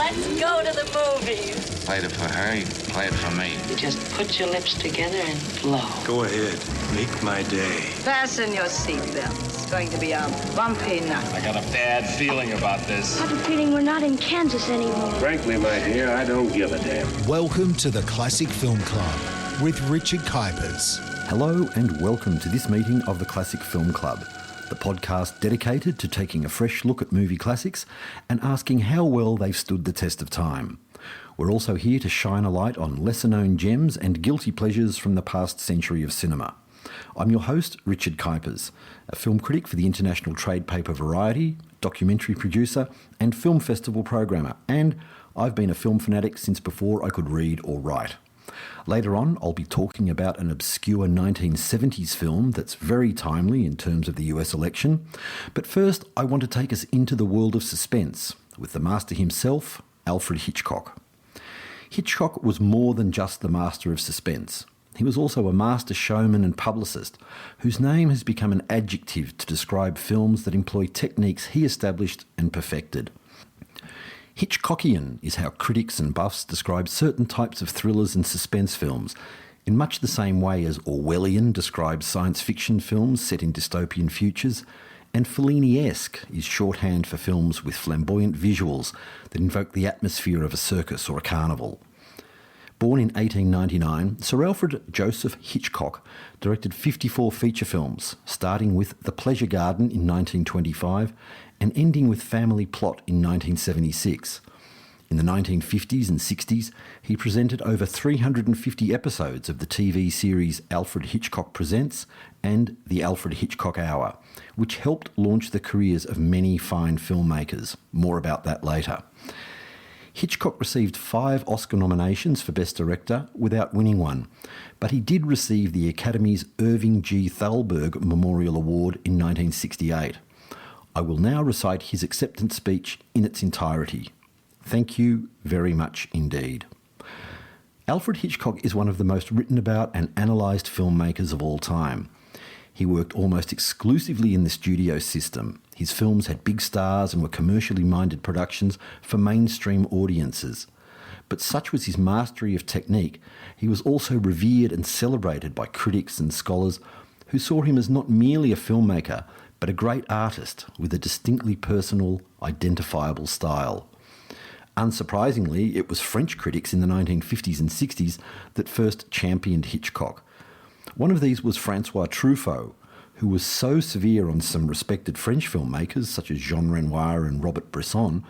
Let's go to the movies. Played it for her, you play it for me. You just put your lips together and blow. Go ahead. Make my day. Fasten your seatbelts. It's going to be a bumpy night. I got a bad feeling about this. I have a feeling we're not in Kansas anymore. Frankly, my dear, I don't give a damn. Welcome to the Classic Film Club with Richard Kuipers. Hello and welcome to this meeting of the Classic Film Club, the podcast dedicated to taking a fresh look at movie classics and asking how well they've stood the test of time. We're also here to shine a light on lesser-known gems and guilty pleasures from the past century of cinema. I'm your host, Richard Kuipers, a film critic for the international trade paper Variety, documentary producer and film festival programmer, and I've been a film fanatic since before I could read or write. Later on, I'll be talking about an obscure 1970s film that's very timely in terms of the US election. But first, I want to take us into the world of suspense with the master himself, Alfred Hitchcock. Hitchcock was more than just the master of suspense. He was also a master showman and publicist, whose name has become an adjective to describe films that employ techniques he established and perfected. Hitchcockian is how critics and buffs describe certain types of thrillers and suspense films, in much the same way as Orwellian describes science fiction films set in dystopian futures, and Fellini-esque is shorthand for films with flamboyant visuals that invoke the atmosphere of a circus or a carnival. Born in 1899, Sir Alfred Joseph Hitchcock directed 54 feature films, starting with The Pleasure Garden in 1925 and ending with Family Plot in 1976. In the 1950s and 60s, he presented over 350 episodes of the TV series Alfred Hitchcock Presents and The Alfred Hitchcock Hour, which helped launch the careers of many fine filmmakers. More about that later. Hitchcock received 5 Oscar nominations for Best Director without winning one, but he did receive the Academy's Irving G. Thalberg Memorial Award in 1968. I will now recite his acceptance speech in its entirety. Thank you very much indeed. Alfred Hitchcock is one of the most written about and analysed filmmakers of all time. He worked almost exclusively in the studio system. His films had big stars and were commercially minded productions for mainstream audiences. But such was his mastery of technique, he was also revered and celebrated by critics and scholars who saw him as not merely a filmmaker, but a great artist with a distinctly personal, identifiable style. Unsurprisingly, it was French critics in the 1950s and 60s that first championed Hitchcock. One of these was Francois Truffaut, who was so severe on some respected French filmmakers such as Jean Renoir and Robert Bresson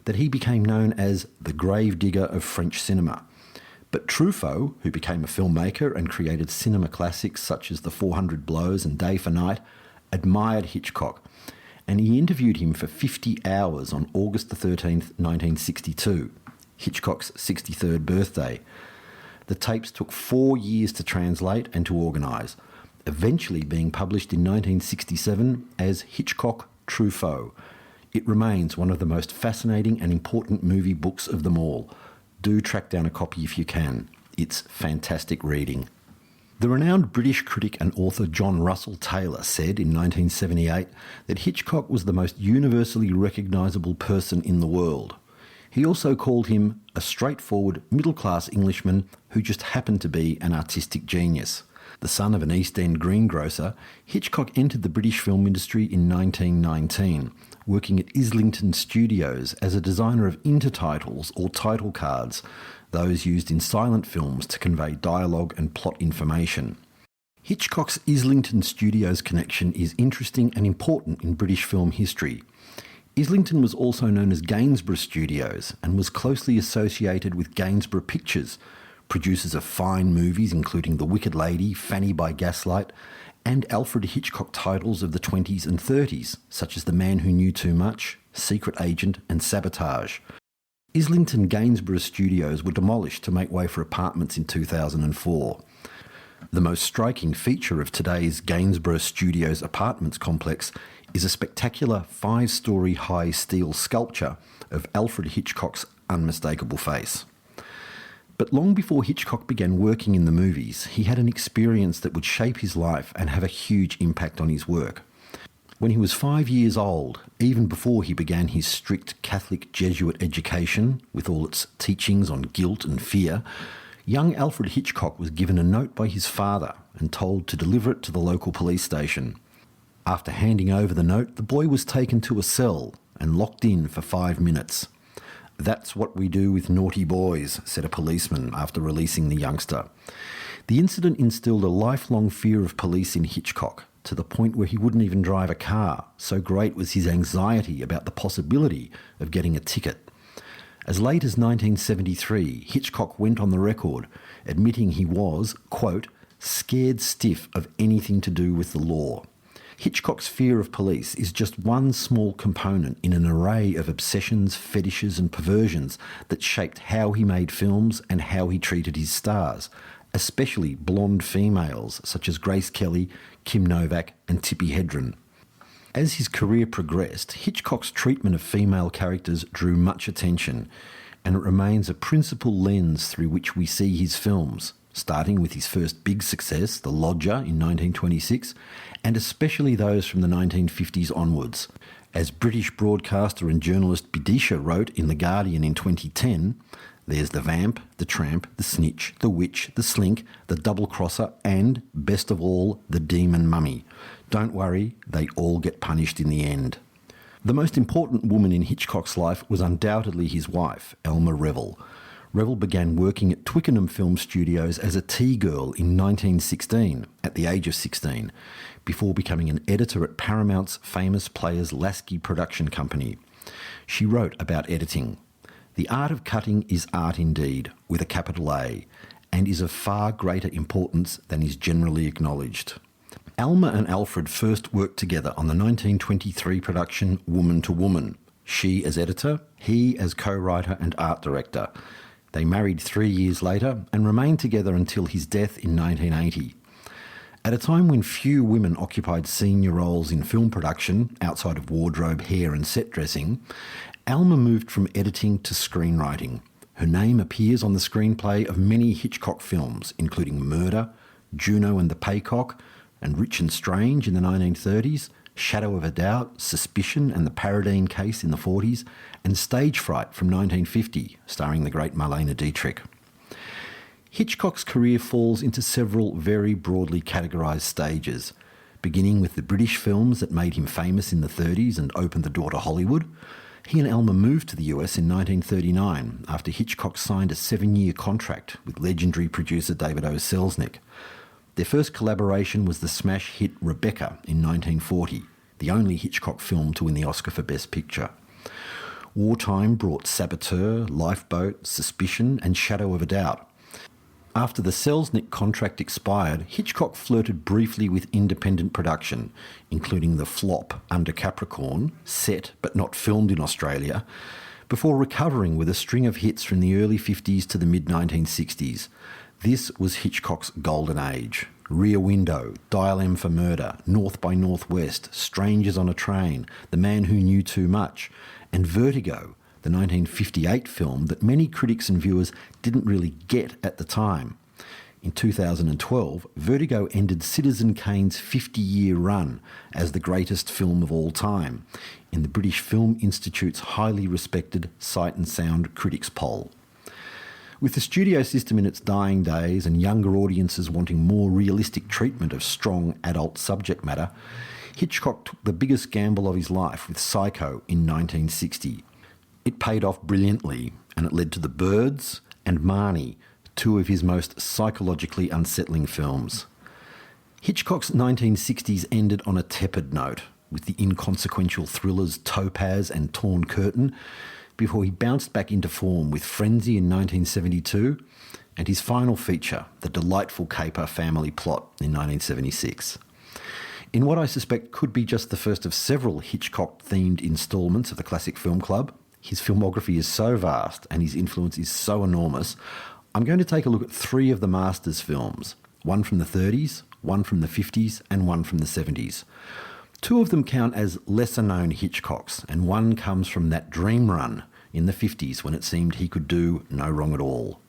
that he became known as the gravedigger of French cinema. But Truffaut, who became a filmmaker and created cinema classics such as The 400 Blows and Day for Night, admired Hitchcock, and he interviewed him for 50 hours on August the 13th, 1962, Hitchcock's 63rd birthday. The tapes took 4 years to translate and to organise, eventually being published in 1967 as Hitchcock Truffaut. It remains one of the most fascinating and important movie books of them all. Do track down a copy if you can. It's fantastic reading. The renowned British critic and author John Russell Taylor said in 1978 that Hitchcock was the most universally recognisable person in the world. He also called him a straightforward, middle-class Englishman who just happened to be an artistic genius. The son of an East End greengrocer, Hitchcock entered the British film industry in 1919, working at Islington Studios as a designer of intertitles or title cards, those used in silent films to convey dialogue and plot information. Hitchcock's Islington Studios connection is interesting and important in British film history. Islington was also known as Gainsborough Studios and was closely associated with Gainsborough Pictures, producers of fine movies including The Wicked Lady, Fanny by Gaslight, and Alfred Hitchcock titles of the 20s and 30s, such as The Man Who Knew Too Much, Secret Agent and Sabotage. Islington Gainsborough Studios were demolished to make way for apartments in 2004. The most striking feature of today's Gainsborough Studios apartments complex is a spectacular 5-storey high steel sculpture of Alfred Hitchcock's unmistakable face. But long before Hitchcock began working in the movies, he had an experience that would shape his life and have a huge impact on his work. When he was 5 years old, even before he began his strict Catholic Jesuit education, with all its teachings on guilt and fear, young Alfred Hitchcock was given a note by his father and told to deliver it to the local police station. After handing over the note, the boy was taken to a cell and locked in for 5 minutes. "That's what we do with naughty boys," said a policeman after releasing the youngster. The incident instilled a lifelong fear of police in Hitchcock, to the point where he wouldn't even drive a car, so great was his anxiety about the possibility of getting a ticket. As late as 1973, Hitchcock went on the record admitting he was, quote, "scared stiff of anything to do with the law." Hitchcock's fear of police is just one small component in an array of obsessions, fetishes and perversions that shaped how he made films and how he treated his stars, especially blonde females such as Grace Kelly, Kim Novak and Tippi Hedren. As his career progressed, Hitchcock's treatment of female characters drew much attention, and it remains a principal lens through which we see his films, starting with his first big success, The Lodger in 1926, and especially those from the 1950s onwards. As British broadcaster and journalist Bidisha wrote in The Guardian in 2010, "There's the vamp, the tramp, the snitch, the witch, the slink, the double-crosser, and, best of all, the demon mummy. Don't worry, they all get punished in the end." The most important woman in Hitchcock's life was undoubtedly his wife, Elma Revell. Revell began working at Twickenham Film Studios as a tea girl in 1916, at the age of 16, before becoming an editor at Paramount's famous Players Lasky production company. She wrote about editing. "The art of cutting is art indeed, with a capital A, and is of far greater importance than is generally acknowledged." Alma and Alfred first worked together on the 1923 production Woman to Woman, she as editor, he as co-writer and art director. They married 3 years later and remained together until his death in 1980. At a time when few women occupied senior roles in film production, outside of wardrobe, hair and set dressing, Alma moved from editing to screenwriting. Her name appears on the screenplay of many Hitchcock films, including Murder, Juno and the Paycock, and Rich and Strange in the 1930s, Shadow of a Doubt, Suspicion and the Paradine Case in the 40s, and Stage Fright from 1950, starring the great Marlene Dietrich. Hitchcock's career falls into several very broadly categorised stages, beginning with the British films that made him famous in the 30s and opened the door to Hollywood. He and Elma moved to the US in 1939 after Hitchcock signed a 7-year contract with legendary producer David O. Selznick. Their first collaboration was the smash hit Rebecca in 1940, the only Hitchcock film to win the Oscar for Best Picture. Wartime brought Saboteur, Lifeboat, Suspicion and Shadow of a Doubt. After the Selznick contract expired, Hitchcock flirted briefly with independent production, including the flop Under Capricorn, set but not filmed in Australia, before recovering with a string of hits from the early 50s to the mid-1960s. This was Hitchcock's golden age. Rear Window, Dial M for Murder, North by Northwest, Strangers on a Train, The Man Who Knew Too Much, and Vertigo, the 1958 film that many critics and viewers didn't really get at the time. In 2012, Vertigo ended Citizen Kane's 50-year run as the greatest film of all time in the British Film Institute's highly respected Sight and Sound Critics Poll. With the studio system in its dying days and younger audiences wanting more realistic treatment of strong adult subject matter, Hitchcock took the biggest gamble of his life with Psycho in 1960. It paid off brilliantly, and it led to The Birds and Marnie, two of his most psychologically unsettling films. Hitchcock's 1960s ended on a tepid note, with the inconsequential thrillers Topaz and Torn Curtain, before he bounced back into form with Frenzy in 1972 and his final feature, the delightful caper Family Plot in 1976. In what I suspect could be just the first of several Hitchcock-themed instalments of the Classic Film Club, his filmography is so vast and his influence is so enormous, I'm going to take a look at 3 of the Masters films, one from the 30s, one from the 50s and one from the 70s. 2 of them count as lesser-known Hitchcocks, and one comes from that dream run in the 50s when it seemed he could do no wrong at all.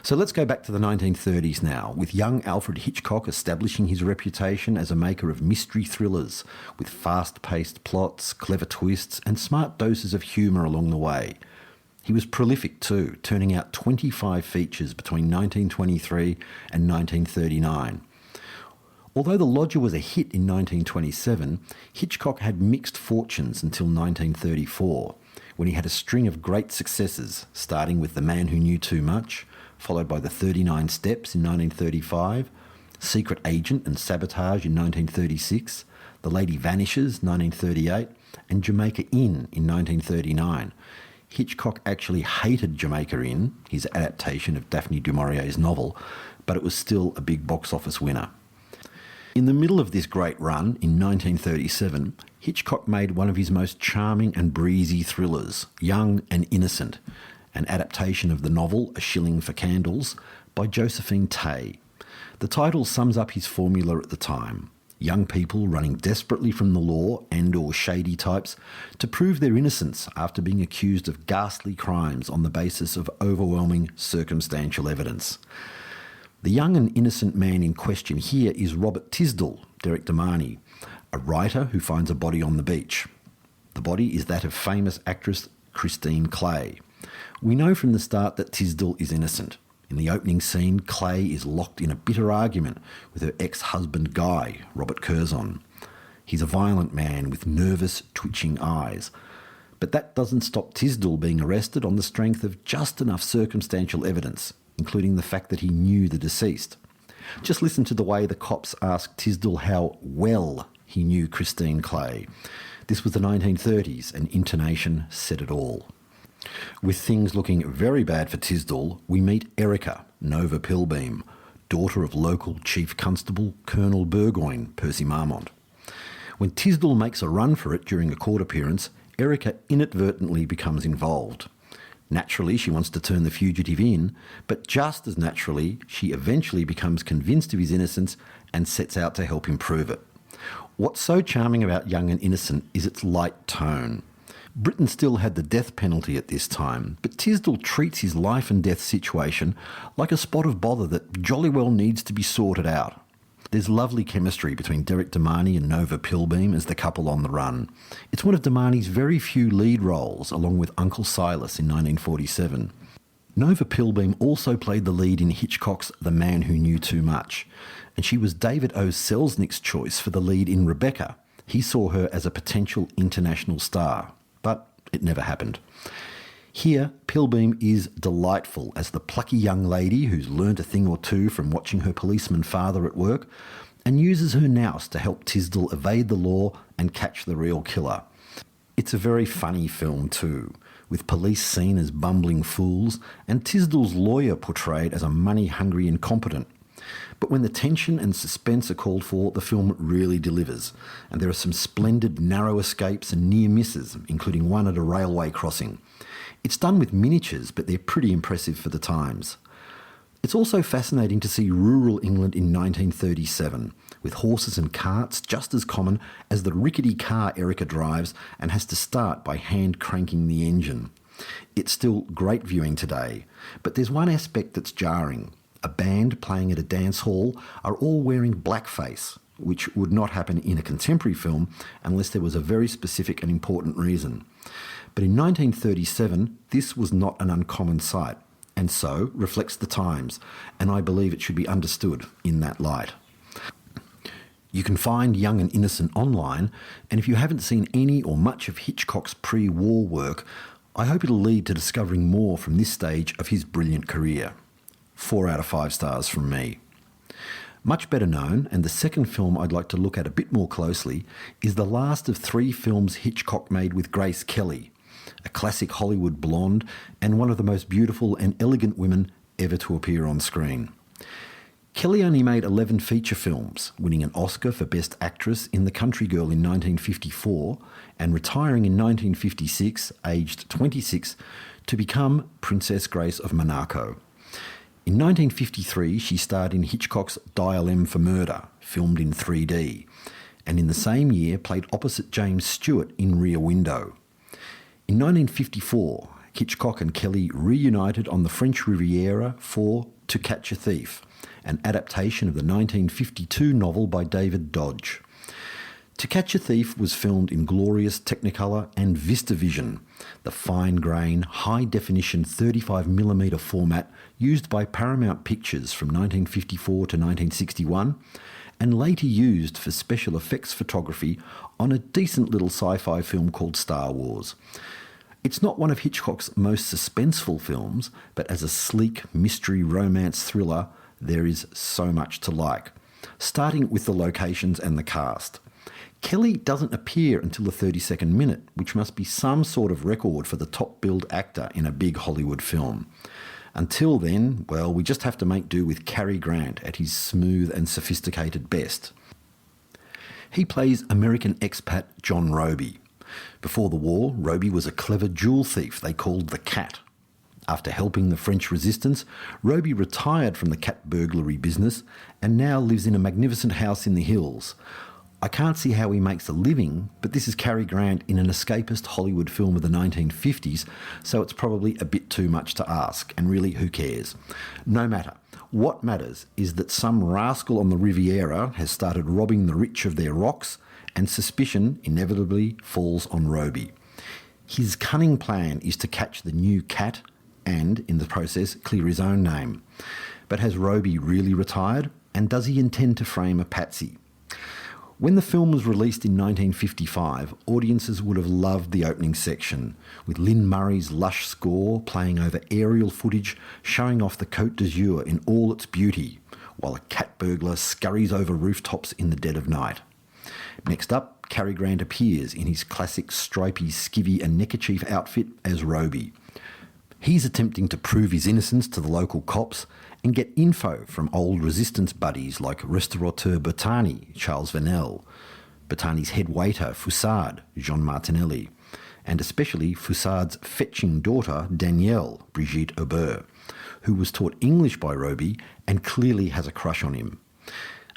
So let's go back to the 1930s now, with young Alfred Hitchcock establishing his reputation as a maker of mystery thrillers, with fast-paced plots, clever twists, and smart doses of humour along the way. He was prolific too, turning out 25 features between 1923 and 1939. Although The Lodger was a hit in 1927, Hitchcock had mixed fortunes until 1934, when he had a string of great successes, starting with The Man Who Knew Too Much, followed by The 39 Steps in 1935, Secret Agent and Sabotage in 1936, The Lady Vanishes 1938, and Jamaica Inn in 1939. Hitchcock actually hated Jamaica Inn, his adaptation of Daphne du Maurier's novel, but it was still a big box office winner. In the middle of this great run, in 1937, Hitchcock made one of his most charming and breezy thrillers, Young and Innocent, an adaptation of the novel A Shilling for Candles by Josephine Tay. The title sums up his formula at the time: young people running desperately from the law and or shady types to prove their innocence after being accused of ghastly crimes on the basis of overwhelming circumstantial evidence. The young and innocent man in question here is Robert Tisdall, Derek Damani, a writer who finds a body on the beach. The body is that of famous actress Christine Clay. We know from the start that Tisdall is innocent. In the opening scene, Clay is locked in a bitter argument with her ex-husband Guy, Robert Curzon. He's a violent man with nervous, twitching eyes. But that doesn't stop Tisdall being arrested on the strength of just enough circumstantial evidence, including the fact that he knew the deceased. Just listen to the way the cops ask Tisdall how well he knew Christine Clay. This was the 1930s, and intonation said it all. With things looking very bad for Tisdall, we meet Erica, Nova Pilbeam, daughter of local Chief Constable Colonel Burgoyne, Percy Marmont. When Tisdall makes a run for it during a court appearance, Erica inadvertently becomes involved. Naturally, she wants to turn the fugitive in, but just as naturally, she eventually becomes convinced of his innocence and sets out to help him prove it. What's so charming about Young and Innocent is its light tone. Britain still had the death penalty at this time, but Tisdall treats his life and death situation like a spot of bother that jolly well needs to be sorted out. There's lovely chemistry between Derek Damani and Nova Pilbeam as the couple on the run. It's one of Damani's very few lead roles, along with Uncle Silas in 1947. Nova Pilbeam also played the lead in Hitchcock's The Man Who Knew Too Much, and she was David O. Selznick's choice for the lead in Rebecca. He saw her as a potential international star, but it never happened. Here, Pilbeam is delightful as the plucky young lady who's learnt a thing or two from watching her policeman father at work, and uses her nous to help Tisdall evade the law and catch the real killer. It's a very funny film too, with police seen as bumbling fools and Tisdall's lawyer portrayed as a money-hungry incompetent. But when the tension and suspense are called for, the film really delivers, and there are some splendid narrow escapes and near misses, including one at a railway crossing. It's done with miniatures, but they're pretty impressive for the times. It's also fascinating to see rural England in 1937, with horses and carts just as common as the rickety car Erica drives and has to start by hand cranking the engine. It's still great viewing today, but there's one aspect that's jarring. A band playing at a dance hall are all wearing blackface, which would not happen in a contemporary film unless there was a very specific and important reason. But in 1937, this was not an uncommon sight, and so reflects the times, and I believe it should be understood in that light. You can find Young and Innocent online, and if you haven't seen any or much of Hitchcock's pre-war work, I hope it'll lead to discovering more from this stage of his brilliant career. 4 out of 5 stars from me. Much better known, and the second film I'd like to look at a bit more closely, is the last of 3 films Hitchcock made with Grace Kelly, a classic Hollywood blonde and one of the most beautiful and elegant women ever to appear on screen. Kelly only made 11 feature films, winning an Oscar for Best Actress in The Country Girl in 1954 and retiring in 1956, aged 26, to become Princess Grace of Monaco. In 1953, she starred in Hitchcock's Dial M for Murder, filmed in 3D, and in the same year played opposite James Stewart in Rear Window. In 1954, Hitchcock and Kelly reunited on the French Riviera for To Catch a Thief, an adaptation of the 1952 novel by David Dodge. To Catch a Thief was filmed in glorious Technicolor and VistaVision, the fine-grain, high-definition 35mm format used by Paramount Pictures from 1954 to 1961, and later used for special effects photography on a decent little sci-fi film called Star Wars. It's not one of Hitchcock's most suspenseful films, but as a sleek mystery romance thriller, there is so much to like, starting with the locations and the cast. Kelly doesn't appear until the 32nd minute, which must be some sort of record for the top-billed actor in a big Hollywood film. Until then, well, we just have to make do with Cary Grant at his smooth and sophisticated best. He plays American expat John Roby. Before the war, Roby was a clever jewel thief they called the Cat. After helping the French resistance, Roby retired from the cat burglary business and now lives in a magnificent house in the hills. I can't see how he makes a living, but this is Cary Grant in an escapist Hollywood film of the 1950s, so it's probably a bit too much to ask, and really, who cares? No matter. What matters is that some rascal on the Riviera has started robbing the rich of their rocks, and suspicion inevitably falls on Roby. His cunning plan is to catch the new cat and, in the process, clear his own name. But has Roby really retired, and does he intend to frame a patsy? When the film was released in 1955, audiences would have loved the opening section, with Lynn Murray's lush score playing over aerial footage showing off the Côte d'Azur in all its beauty, while a cat burglar scurries over rooftops in the dead of night. Next up, Cary Grant appears in his classic stripy skivvy and neckerchief outfit as Roby. He's attempting to prove his innocence to the local cops and get info from old resistance buddies like restaurateur Bertani, Charles Vanel, Bertani's head waiter, Foussard, Jean Martinelli, and especially Foussard's fetching daughter, Danielle, Brigitte Aubert, who was taught English by Roby and clearly has a crush on him.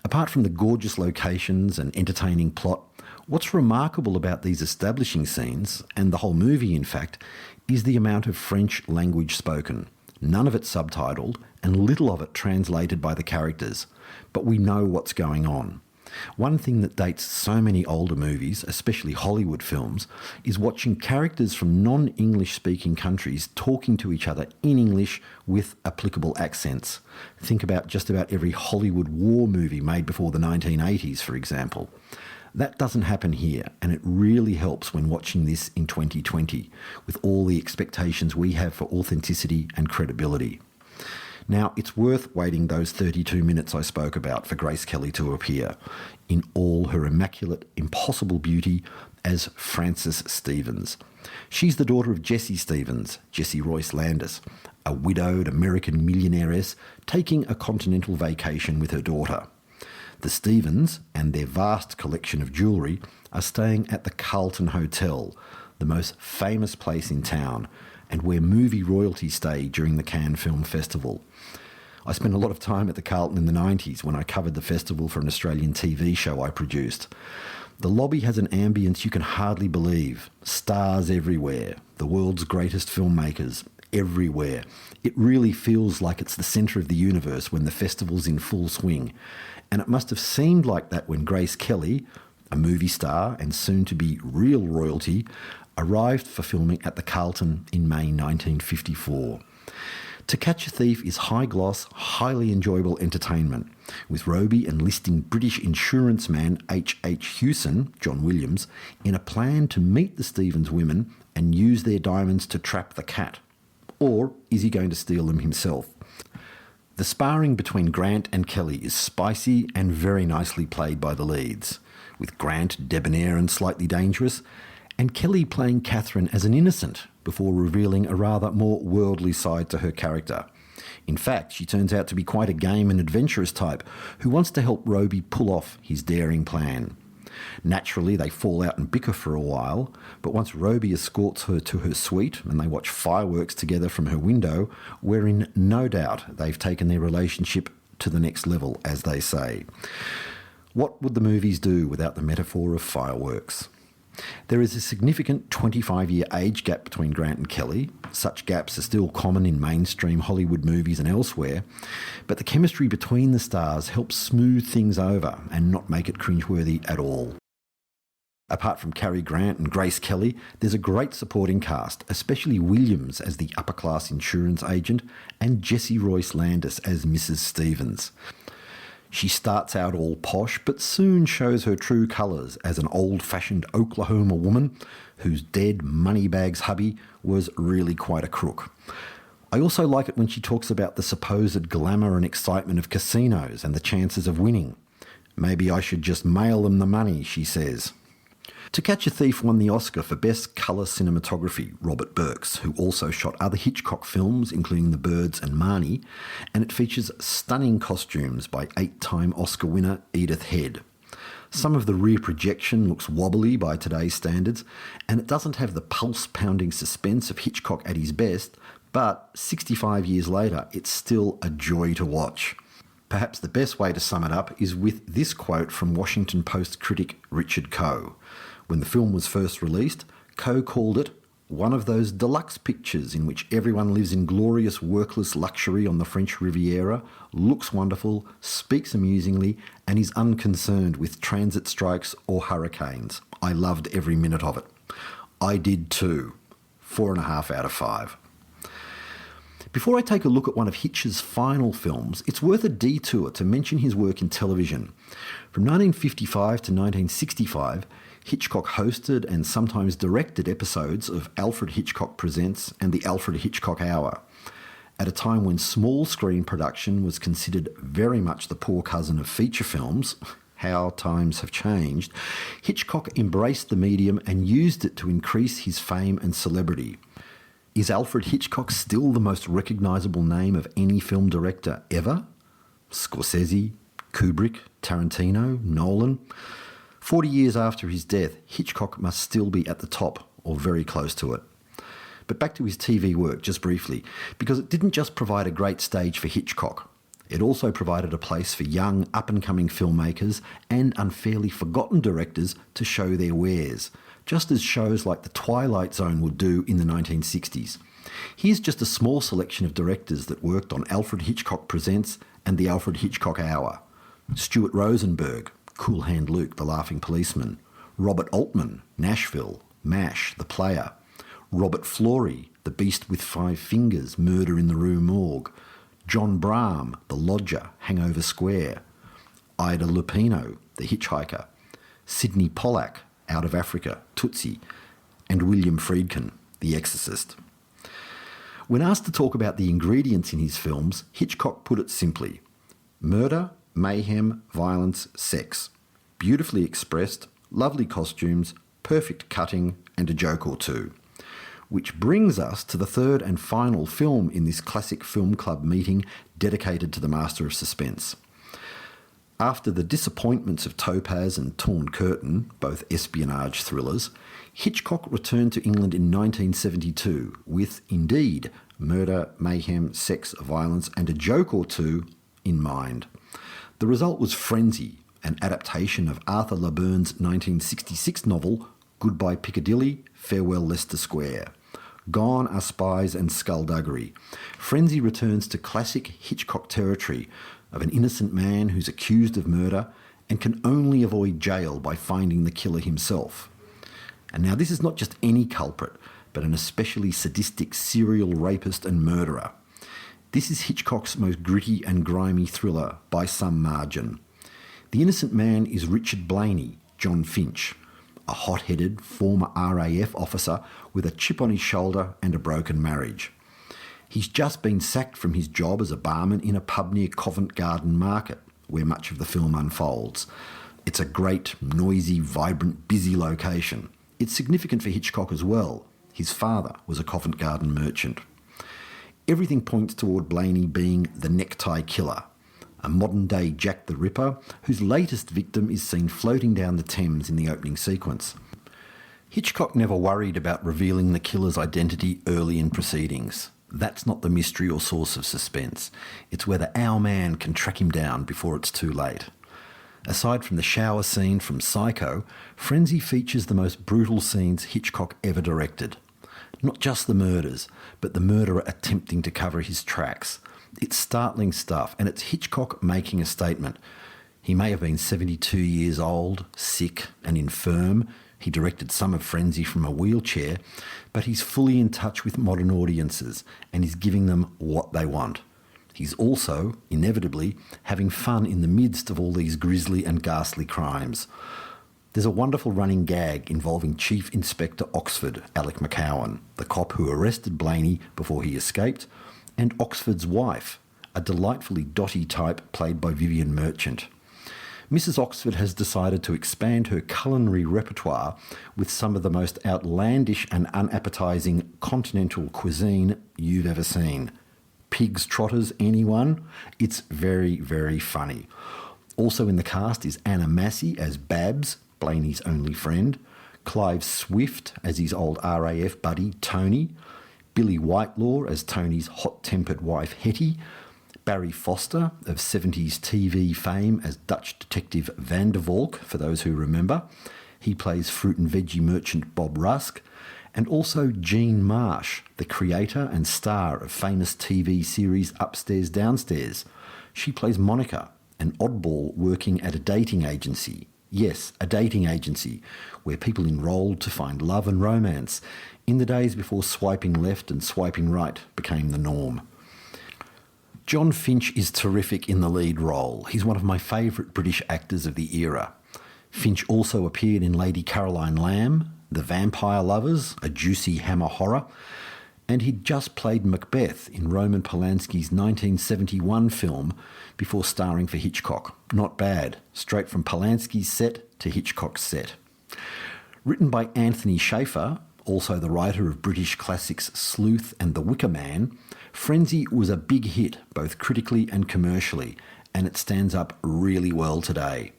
Apart from the gorgeous locations and entertaining plot, what's remarkable about these establishing scenes, and the whole movie in fact, is the amount of French language spoken. None of it subtitled, and little of it translated by the characters, but we know what's going on. One thing that dates so many older movies, especially Hollywood films, is watching characters from non-English speaking countries talking to each other in English with applicable accents. Think about just about every Hollywood war movie made before the 1980s, for example. That doesn't happen here, and it really helps when watching this in 2020, with all the expectations we have for authenticity and credibility. Now, it's worth waiting those 32 minutes I spoke about for Grace Kelly to appear, in all her immaculate, impossible beauty, as Frances Stevens. She's the daughter of Jessie Stevens, Jessie Royce Landis, a widowed American millionairess taking a continental vacation with her daughter. The Stevens and their vast collection of jewellery are staying at the Carlton Hotel, the most famous place in town, and where movie royalty stay during the Cannes Film Festival. I spent a lot of time at the Carlton in the 90s when I covered the festival for an Australian TV show I produced. The lobby has an ambience you can hardly believe. Stars everywhere, the world's greatest filmmakers everywhere. It really feels like it's the centre of the universe when the festival's in full swing. And it must have seemed like that when Grace Kelly, a movie star and soon to be real royalty, arrived for filming at the Carlton in May 1954. To Catch a Thief is high-gloss, highly enjoyable entertainment, with Roby enlisting British insurance man H.H. Hewson, John Williams, in a plan to meet the Stevens women and use their diamonds to trap the cat. Or is he going to steal them himself? The sparring between Grant and Kelly is spicy and very nicely played by the leads, with Grant debonair and slightly dangerous, and Kelly playing Catherine as an innocent before revealing a rather more worldly side to her character. In fact, she turns out to be quite a game and adventurous type who wants to help Roby pull off his daring plan. Naturally, they fall out and bicker for a while, but once Roby escorts her to her suite and they watch fireworks together from her window, we're in no doubt they've taken their relationship to the next level, as they say. What would the movies do without the metaphor of fireworks? There is a significant 25-year age gap between Grant and Kelly. Such gaps are still common in mainstream Hollywood movies and elsewhere, but the chemistry between the stars helps smooth things over and not make it cringeworthy at all. Apart from Cary Grant and Grace Kelly, there's a great supporting cast, especially Williams as the upper-class insurance agent and Jessie Royce Landis as Mrs. Stevens. She starts out all posh, but soon shows her true colours as an old-fashioned Oklahoma woman whose dead moneybags hubby was really quite a crook. I also like it when she talks about the supposed glamour and excitement of casinos and the chances of winning. Maybe I should just mail them the money, she says. To Catch a Thief won the Oscar for Best Colour Cinematography, Robert Burks, who also shot other Hitchcock films, including The Birds and Marnie, and it features stunning costumes by 8-time Oscar winner Edith Head. Some of the rear projection looks wobbly by today's standards, and it doesn't have the pulse-pounding suspense of Hitchcock at his best, but 65 years later, it's still a joy to watch. Perhaps the best way to sum it up is with this quote from Washington Post critic Richard Coe. When the film was first released, Coe called it one of those deluxe pictures in which everyone lives in glorious workless luxury on the French Riviera, looks wonderful, speaks amusingly, and is unconcerned with transit strikes or hurricanes. I loved every minute of it. I did too. 4.5 out of 5. Before I take a look at one of Hitch's final films, it's worth a detour to mention his work in television. From 1955 to 1965, Hitchcock hosted and sometimes directed episodes of Alfred Hitchcock Presents and the Alfred Hitchcock Hour. At a time when small screen production was considered very much the poor cousin of feature films, how times have changed, Hitchcock embraced the medium and used it to increase his fame and celebrity. Is Alfred Hitchcock still the most recognisable name of any film director ever? Scorsese, Kubrick, Tarantino, Nolan? 40 years after his death, Hitchcock must still be at the top, or very close to it. But back to his TV work, just briefly, because it didn't just provide a great stage for Hitchcock. It also provided a place for young, up-and-coming filmmakers and unfairly forgotten directors to show their wares, just as shows like The Twilight Zone would do in the 1960s. Here's just a small selection of directors that worked on Alfred Hitchcock Presents and the Alfred Hitchcock Hour. Stuart Rosenberg, Cool Hand Luke, The Laughing Policeman. Robert Altman, Nashville, MASH, The Player. Robert Florey, The Beast with Five Fingers, Murder in the Rue Morgue. John Brahm, The Lodger, Hangover Square. Ida Lupino, The Hitchhiker. Sidney Pollack, Out of Africa, Tootsie. And William Friedkin, The Exorcist. When asked to talk about the ingredients in his films, Hitchcock put it simply: murder, mayhem, violence, sex. Beautifully expressed, lovely costumes, perfect cutting, and a joke or two. Which brings us to the third and final film in this classic film club meeting dedicated to the Master of Suspense. After the disappointments of Topaz and Torn Curtain, both espionage thrillers, Hitchcock returned to England in 1972 with, indeed, murder, mayhem, sex, violence, and a joke or two in mind. The result was Frenzy, an adaptation of Arthur Laburne's 1966 novel Goodbye Piccadilly, Farewell Leicester Square. Gone are spies and skullduggery. Frenzy returns to classic Hitchcock territory of an innocent man who's accused of murder and can only avoid jail by finding the killer himself. And now this is not just any culprit, but an especially sadistic serial rapist and murderer. This is Hitchcock's most gritty and grimy thriller by some margin. The innocent man is Richard Blaney, John Finch, a hot-headed former RAF officer with a chip on his shoulder and a broken marriage. He's just been sacked from his job as a barman in a pub near Covent Garden Market, where much of the film unfolds. It's a great, noisy, vibrant, busy location. It's significant for Hitchcock as well. His father was a Covent Garden merchant. Everything points toward Blaney being the necktie killer, a modern-day Jack the Ripper whose latest victim is seen floating down the Thames in the opening sequence. Hitchcock never worried about revealing the killer's identity early in proceedings. That's not the mystery or source of suspense. It's whether our man can track him down before it's too late. Aside from the shower scene from Psycho, Frenzy features the most brutal scenes Hitchcock ever directed. Not just the murders, but the murderer attempting to cover his tracks. It's startling stuff, and it's Hitchcock making a statement. He may have been 72 years old, sick and infirm. He directed some of Frenzy from a wheelchair, but he's fully in touch with modern audiences and is giving them what they want. He's also, inevitably, having fun in the midst of all these grisly and ghastly crimes. There's a wonderful running gag involving Chief Inspector Oxford, Alec McCowan, the cop who arrested Blaney before he escaped, and Oxford's wife, a delightfully dotty type played by Vivian Merchant. Mrs. Oxford has decided to expand her culinary repertoire with some of the most outlandish and unappetising continental cuisine you've ever seen. Pig's trotters, anyone? It's very, very funny. Also in the cast is Anna Massey as Babs, Blaney's only friend, Clive Swift as his old RAF buddy Tony, Billy Whitelaw as Tony's hot-tempered wife Hetty, Barry Foster of 70s TV fame as Dutch detective Van der Valk, for those who remember. He plays fruit and veggie merchant Bob Rusk. And also Jean Marsh, the creator and star of famous TV series Upstairs Downstairs. She plays Monica, an oddball working at a dating agency. Yes, a dating agency, where people enrolled to find love and romance in the days before swiping left and swiping right became the norm. John Finch is terrific in the lead role. He's one of my favourite British actors of the era. Finch also appeared in Lady Caroline Lamb, The Vampire Lovers, a juicy hammer horror, and he'd just played Macbeth in Roman Polanski's 1971 film before starring for Hitchcock. Not bad, straight from Polanski's set to Hitchcock's set. Written by Anthony Shaffer, also the writer of British classics Sleuth and The Wicker Man, Frenzy was a big hit, both critically and commercially, and it stands up really well today.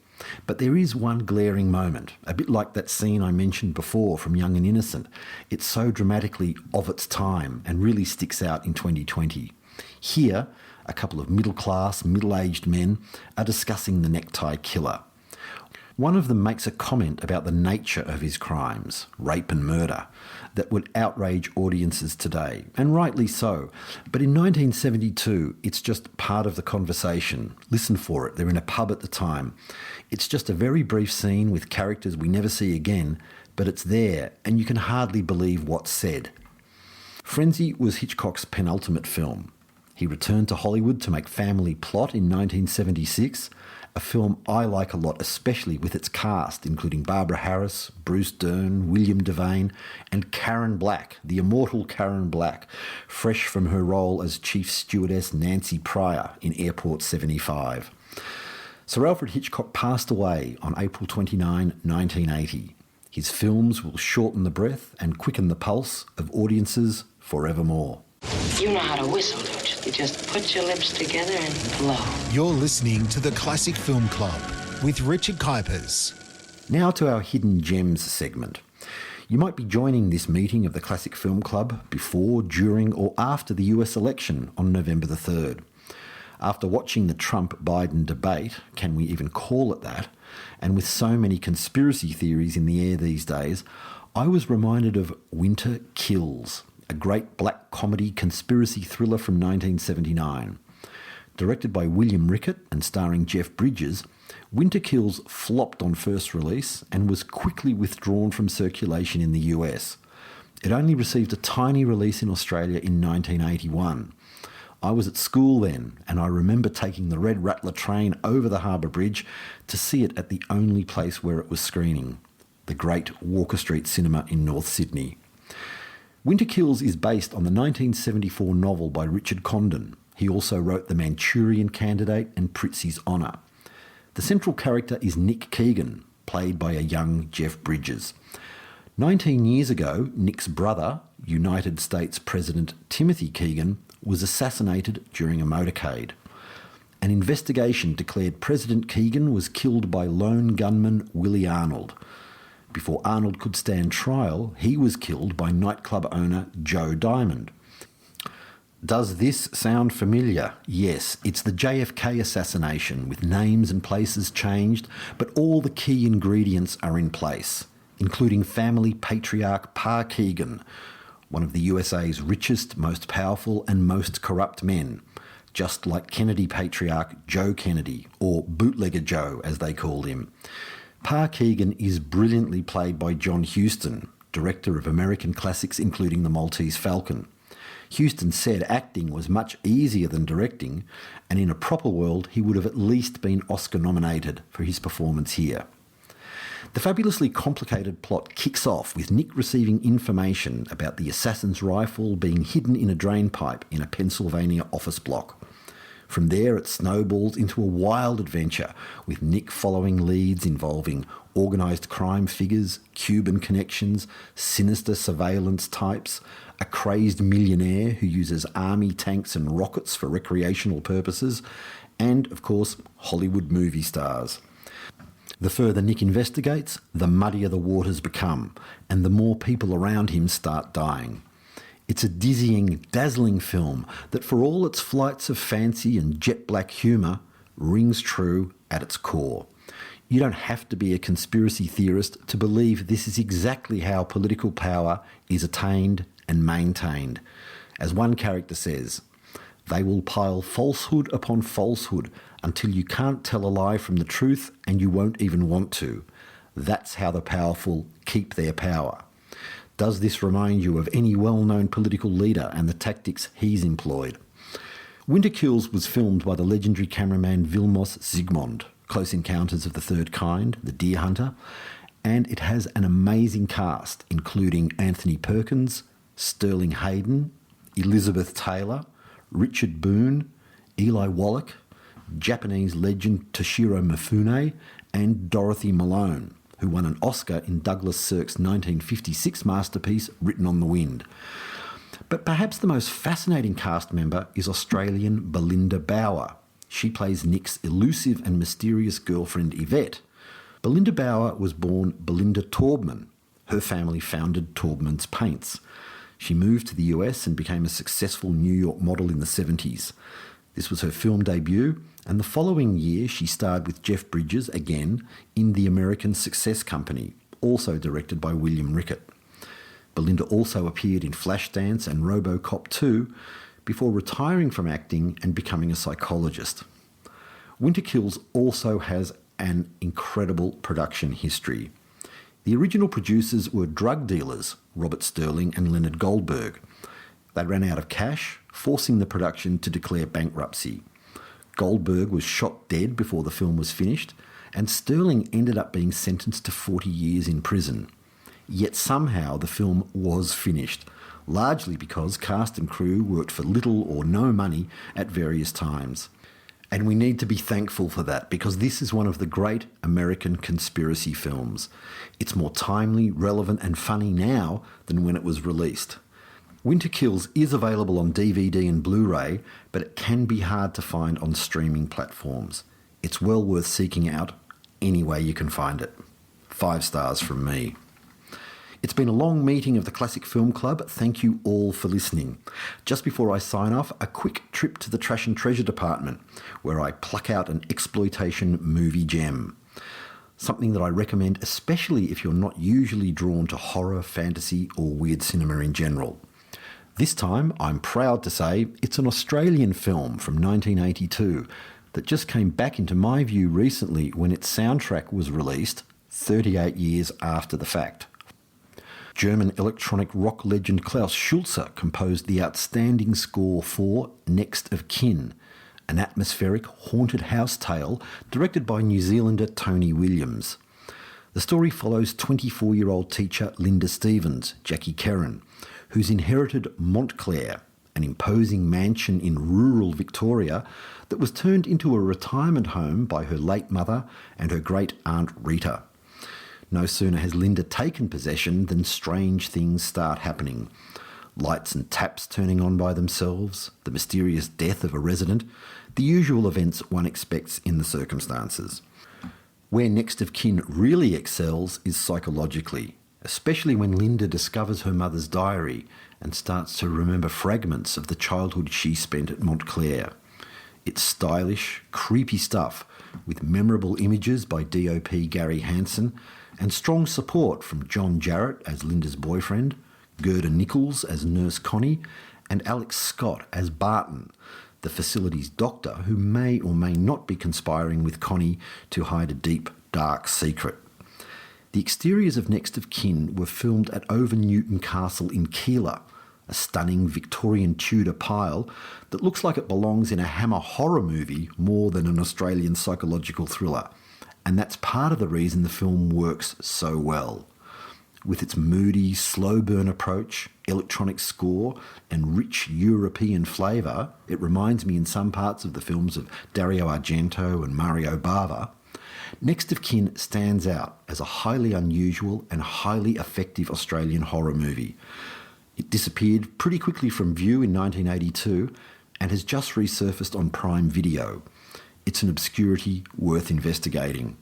But there is one glaring moment, a bit like that scene I mentioned before from Young and Innocent. It's so dramatically of its time and really sticks out in 2020. Here, a couple of middle-class, middle-aged men are discussing the necktie killer. One of them makes a comment about the nature of his crimes, rape and murder, that would outrage audiences today, and rightly so. But in 1972, it's just part of the conversation. Listen for it. They're in a pub at the time. It's just a very brief scene with characters we never see again, but it's there, and you can hardly believe what's said. Frenzy was Hitchcock's penultimate film. He returned to Hollywood to make Family Plot in 1976, a film I like a lot, especially with its cast, including Barbara Harris, Bruce Dern, William Devane, and Karen Black, the immortal Karen Black, fresh from her role as Chief Stewardess Nancy Pryor in Airport 75. Sir Alfred Hitchcock passed away on April 29, 1980. His films will shorten the breath and quicken the pulse of audiences forevermore. You know how to whistle, don't you? You just put your lips together and blow. You're listening to the Classic Film Club with Richard Kuipers. Now to our Hidden Gems segment. You might be joining this meeting of the Classic Film Club before, during or after the US election on November the 3rd. After watching the Trump-Biden debate, can we even call it that, and with so many conspiracy theories in the air these days, I was reminded of Winter Kills, a great black comedy conspiracy thriller from 1979. Directed by William Rickett and starring Jeff Bridges, Winter Kills flopped on first release and was quickly withdrawn from circulation in the US. It only received a tiny release in Australia in 1981. I was at school then, and I remember taking the Red Rattler train over the Harbour Bridge to see it at the only place where it was screening, the great Walker Street Cinema in North Sydney. Winter Kills is based on the 1974 novel by Richard Condon. He also wrote The Manchurian Candidate and Prizzi's Honour. The central character is Nick Keegan, played by a young Jeff Bridges. 19 years ago, Nick's brother, United States President Timothy Keegan, was assassinated during a motorcade. An investigation declared President Keegan was killed by lone gunman Willie Arnold. Before Arnold could stand trial, he was killed by nightclub owner Joe Diamond. Does this sound familiar? Yes, it's the JFK assassination with names and places changed, but all the key ingredients are in place, including family patriarch Pa Keegan, one of the USA's richest, most powerful and most corrupt men, just like Kennedy patriarch Joe Kennedy, or Bootlegger Joe as they called him. Pa Keegan is brilliantly played by John Huston, director of American classics including The Maltese Falcon. Huston said acting was much easier than directing, and in a proper world he would have at least been Oscar nominated for his performance here. The fabulously complicated plot kicks off with Nick receiving information about the assassin's rifle being hidden in a drain pipe in a Pennsylvania office block. From there it snowballs into a wild adventure, with Nick following leads involving organised crime figures, Cuban connections, sinister surveillance types, a crazed millionaire who uses army tanks and rockets for recreational purposes, and, of course, Hollywood movie stars. The further Nick investigates, the muddier the waters become, and the more people around him start dying. It's a dizzying, dazzling film that, for all its flights of fancy and jet-black humour, rings true at its core. You don't have to be a conspiracy theorist to believe this is exactly how political power is attained and maintained. As one character says, "They will pile falsehood upon falsehood until you can't tell a lie from the truth and you won't even want to. That's how the powerful keep their power." Does this remind you of any well-known political leader and the tactics he's employed? Winter Kills was filmed by the legendary cameraman Vilmos Zsigmond, Close Encounters of the Third Kind, The Deer Hunter, and it has an amazing cast, including Anthony Perkins, Sterling Hayden, Elizabeth Taylor, Richard Boone, Eli Wallach, Japanese legend Toshiro Mifune, and Dorothy Malone, who won an Oscar in Douglas Sirk's 1956 masterpiece, Written on the Wind. But perhaps the most fascinating cast member is Australian Belinda Bauer. She plays Nick's elusive and mysterious girlfriend Yvette. Belinda Bauer was born Belinda Taubman. Her family founded Taubman's Paints. She moved to the US and became a successful New York model in the 70s. This was her film debut, and the following year she starred with Jeff Bridges again in The American Success Company, also directed by William Rickett. Belinda also appeared in Flashdance and RoboCop 2 before retiring from acting and becoming a psychologist. Winter Kills also has an incredible production history. The original producers were drug dealers, Robert Sterling and Leonard Goldberg. They ran out of cash, forcing the production to declare bankruptcy. Goldberg was shot dead before the film was finished, and Sterling ended up being sentenced to 40 years in prison. Yet somehow the film was finished, largely because cast and crew worked for little or no money at various times. And we need to be thankful for that, because this is one of the great American conspiracy films. It's more timely, relevant and funny now than when it was released. Winter Kills is available on DVD and Blu-ray, but it can be hard to find on streaming platforms. It's well worth seeking out any way you can find it. 5 stars from me. It's been a long meeting of the Classic Film Club. Thank you all for listening. Just before I sign off, a quick trip to the Trash and Treasure department, where I pluck out an exploitation movie gem. Something that I recommend, especially if you're not usually drawn to horror, fantasy or weird cinema in general. This time, I'm proud to say, it's an Australian film from 1982 that just came back into my view recently when its soundtrack was released 38 years after the fact. German electronic rock legend Klaus Schulze composed the outstanding score for Next of Kin, an atmospheric, haunted house tale directed by New Zealander Tony Williams. The story follows 24-year-old teacher Linda Stevens, Jackie Kerran, who's inherited Montclair, an imposing mansion in rural Victoria that was turned into a retirement home by her late mother and her great-aunt Rita. No sooner has Linda taken possession than strange things start happening. Lights and taps turning on by themselves, the mysterious death of a resident, the usual events one expects in the circumstances. Where Next of Kin really excels is psychologically, especially when Linda discovers her mother's diary and starts to remember fragments of the childhood she spent at Montclair. It's stylish, creepy stuff with memorable images by DOP Gary Hansen and strong support from John Jarrett as Linda's boyfriend, Gerda Nichols as Nurse Connie, and Alex Scott as Barton, the facility's doctor who may or may not be conspiring with Connie to hide a deep, dark secret. The exteriors of Next of Kin were filmed at Over Newton Castle in Keilor, a stunning Victorian Tudor pile that looks like it belongs in a Hammer horror movie more than an Australian psychological thriller. And that's part of the reason the film works so well. With its moody, slow burn approach, electronic score, and rich European flavour, it reminds me in some parts of the films of Dario Argento and Mario Bava. Next of Kin stands out as a highly unusual and highly effective Australian horror movie. It disappeared pretty quickly from view in 1982 and has just resurfaced on Prime Video. It's an obscurity worth investigating.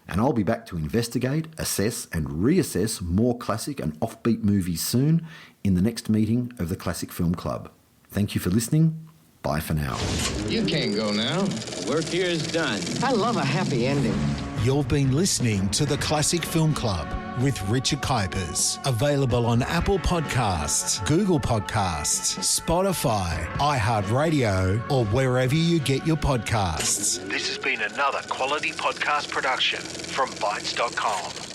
And I'll be back to investigate, assess and reassess more classic and offbeat movies soon in the next meeting of the Classic Film Club. Thank you for listening. Bye for now. You can't go now. The work here is done. I love a happy ending. You've been listening to the Classic Film Club with Richard Kuipers. Available on Apple Podcasts, Google Podcasts, Spotify, iHeartRadio, or wherever you get your podcasts. This has been another quality podcast production from Bytes.com.